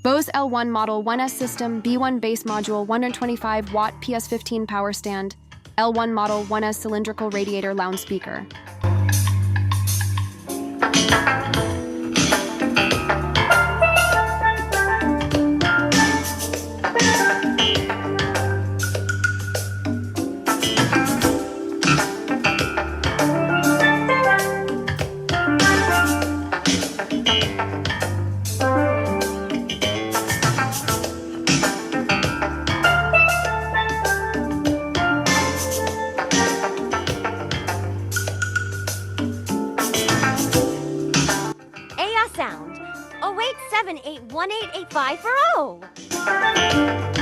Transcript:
Bose L1 Model 1S System B1 Base Module 125 Watt PS15 Power Stand L1 Model 1S Cylindrical Radiator Lounge Speaker Sound 087818850